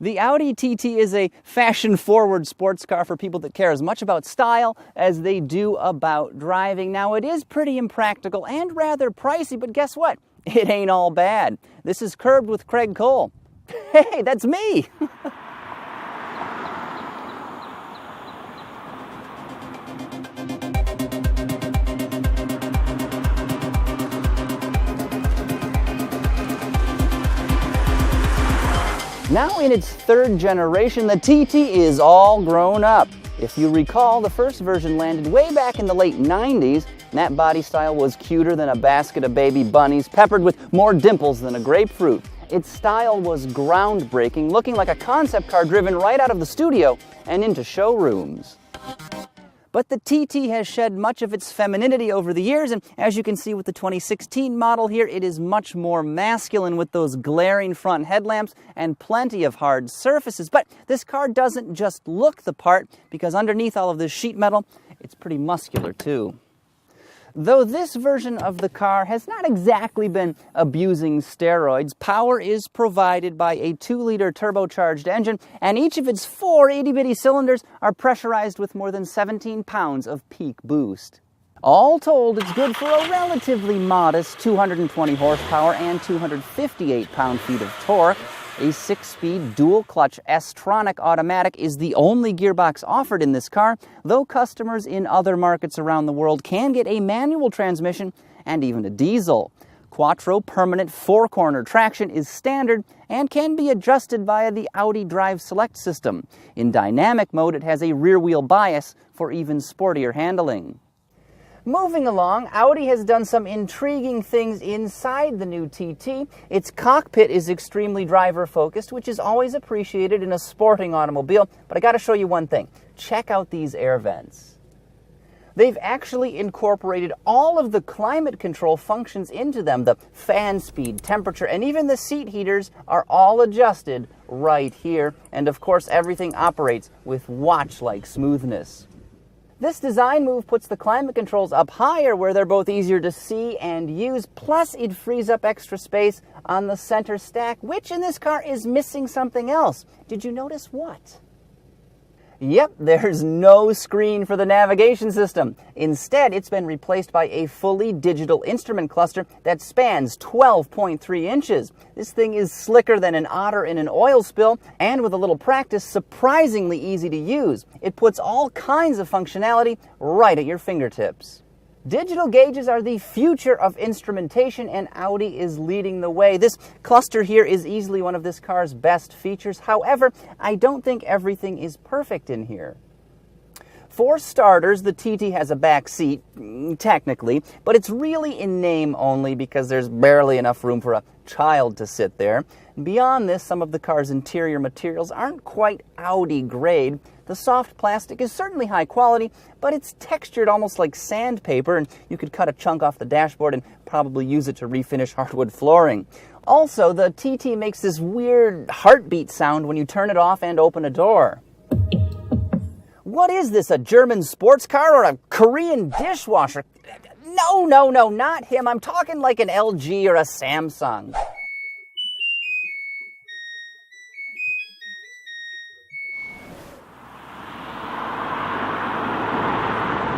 The Audi TT is a fashion-forward sports car for people that care as much about style as they do about driving. Now, it is pretty impractical and rather pricey, but guess what? It ain't all bad. This is Curbed with Craig Cole. Hey, that's me! Now in its third generation, the TT is all grown up. If you recall, the first version landed way back in the late 90s, and that body style was cuter than a basket of baby bunnies, peppered with more dimples than a grapefruit. Its style was groundbreaking, looking like a concept car driven right out of the studio and into showrooms. But the TT has shed much of its femininity over the years, and as you can see with the 2016 model here, it is much more masculine with those glaring front headlamps and plenty of hard surfaces. But this car doesn't just look the part, because underneath all of this sheet metal, it's pretty muscular too. Though this version of the car has not exactly been abusing steroids, power is provided by a 2-liter turbocharged engine, and each of its 4 itty-bitty cylinders are pressurized with more than 17 pounds of peak boost. All told, it's good for a relatively modest 220 horsepower and 258 pound-feet of torque. A 6-speed dual-clutch S-tronic automatic is the only gearbox offered in this car, though customers in other markets around the world can get a manual transmission and even a diesel. Quattro permanent 4-corner traction is standard and can be adjusted via the Audi Drive Select system. In dynamic mode, it has a rear-wheel bias for even sportier handling. Moving along, Audi has done some intriguing things inside the new TT. Its cockpit is extremely driver-focused, which is always appreciated in a sporting automobile. But I gotta show you one thing. Check out these air vents. They've actually incorporated all of the climate control functions into them. The fan speed, temperature, and even the seat heaters are all adjusted right here. And of course, everything operates with watch-like smoothness. This design move puts the climate controls up higher where they're both easier to see and use, plus it frees up extra space on the center stack, which in this car is missing something else. Did you notice what? Yep, there's no screen for the navigation system. Instead, it's been replaced by a fully digital instrument cluster that spans 12.3 inches. This thing is slicker than an otter in an oil spill, and with a little practice, surprisingly easy to use. It puts all kinds of functionality right at your fingertips. Digital gauges are the future of instrumentation, and Audi is leading the way. This cluster here is easily one of this car's best features. However, I don't think everything is perfect in here. For starters, the TT has a back seat, technically, but it's really in name only because there's barely enough room for a child to sit there. Beyond this, some of the car's interior materials aren't quite Audi grade. The soft plastic is certainly high quality, but it's textured almost like sandpaper, and you could cut a chunk off the dashboard and probably use it to refinish hardwood flooring. Also, the TT makes this weird heartbeat sound when you turn it off and open a door. What is this, a German sports car or a Korean dishwasher? No, not him. I'm talking like an LG or a Samsung.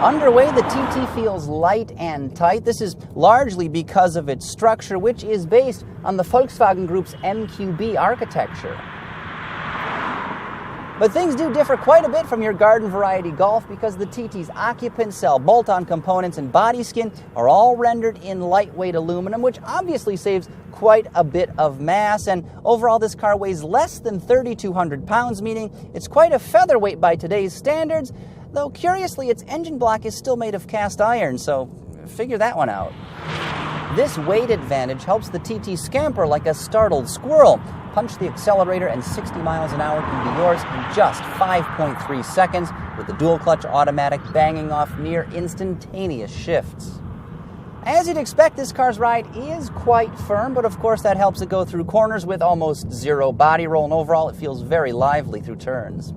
Underway, the TT feels light and tight. This is largely because of its structure, which is based on the Volkswagen Group's MQB architecture. But things do differ quite a bit from your garden variety Golf because the TT's occupant cell, bolt-on components, and body skin are all rendered in lightweight aluminum, which obviously saves quite a bit of mass. And overall, this car weighs less than 3,200 pounds, meaning it's quite a featherweight by today's standards. Though, curiously, its engine block is still made of cast iron, so figure that one out. This weight advantage helps the TT scamper like a startled squirrel. Punch the accelerator and 60 miles an hour can be yours in just 5.3 seconds, with the dual-clutch automatic banging off near instantaneous shifts. As you'd expect, this car's ride is quite firm, but of course that helps it go through corners with almost zero body roll, and overall it feels very lively through turns.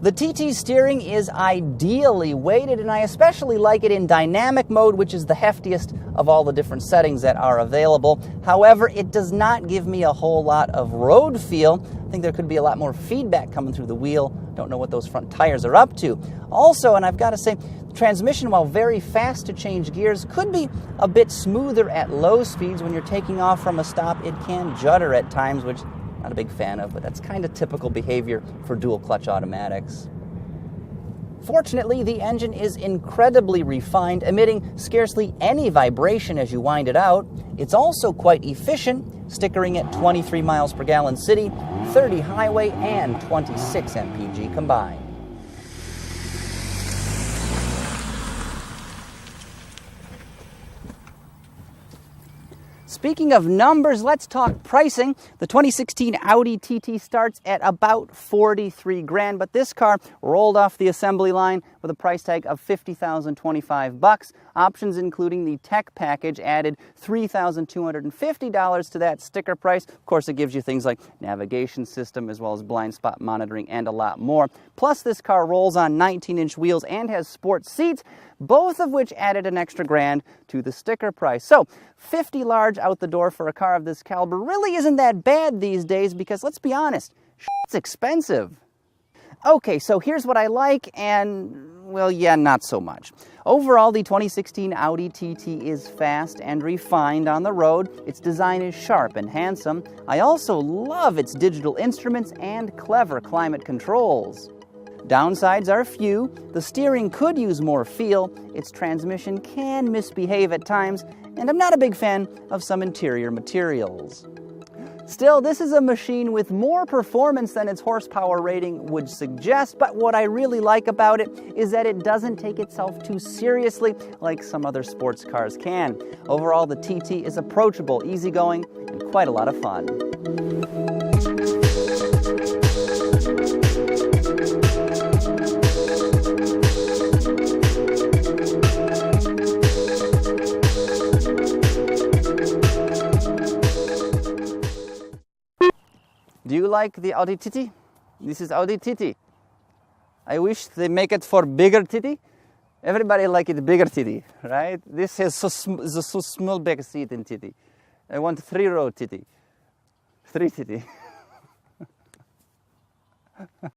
The TT steering is ideally weighted, and I especially like it in dynamic mode, which is the heftiest of all the different settings that are available. However, it does not give me a whole lot of road feel. I think there could be a lot more feedback coming through the wheel. Don't know what those front tires are up to. Also, and I've got to say, the transmission, while very fast to change gears, could be a bit smoother at low speeds. When you're taking off from a stop, it can judder at times, which not a big fan of, but that's kind of typical behavior for dual clutch automatics. Fortunately, the engine is incredibly refined, emitting scarcely any vibration as you wind it out. It's also quite efficient, stickering at 23 miles per gallon city, 30 highway, and 26 mpg combined. Speaking of numbers, let's talk pricing. The 2016 Audi TT starts at about 43 grand, but this car rolled off the assembly line with a price tag of $50,025. Options including the tech package added $3,250 to that sticker price. Of course, it gives you things like navigation system as well as blind spot monitoring and a lot more. Plus, this car rolls on 19-inch wheels and has sports seats, both of which added an extra grand to the sticker price. So, 50 large out the door for a car of this caliber really isn't that bad these days because, let's be honest, it's expensive. Okay, so here's what I like and, well, yeah, not so much. Overall, the 2016 Audi TT is fast and refined on the road. Its design is sharp and handsome. I also love its digital instruments and clever climate controls. Downsides are few. The steering could use more feel, its transmission can misbehave at times, and I'm not a big fan of some interior materials. Still, this is a machine with more performance than its horsepower rating would suggest, but what I really like about it is that it doesn't take itself too seriously like some other sports cars can. Overall, the TT is approachable, easygoing, and quite a lot of fun. Do you like the Audi TT? This is Audi TT. I wish they make it for bigger TT. Everybody like it bigger TT, right? This has so small back seat in TT. I want 3-row TT. 3 TT.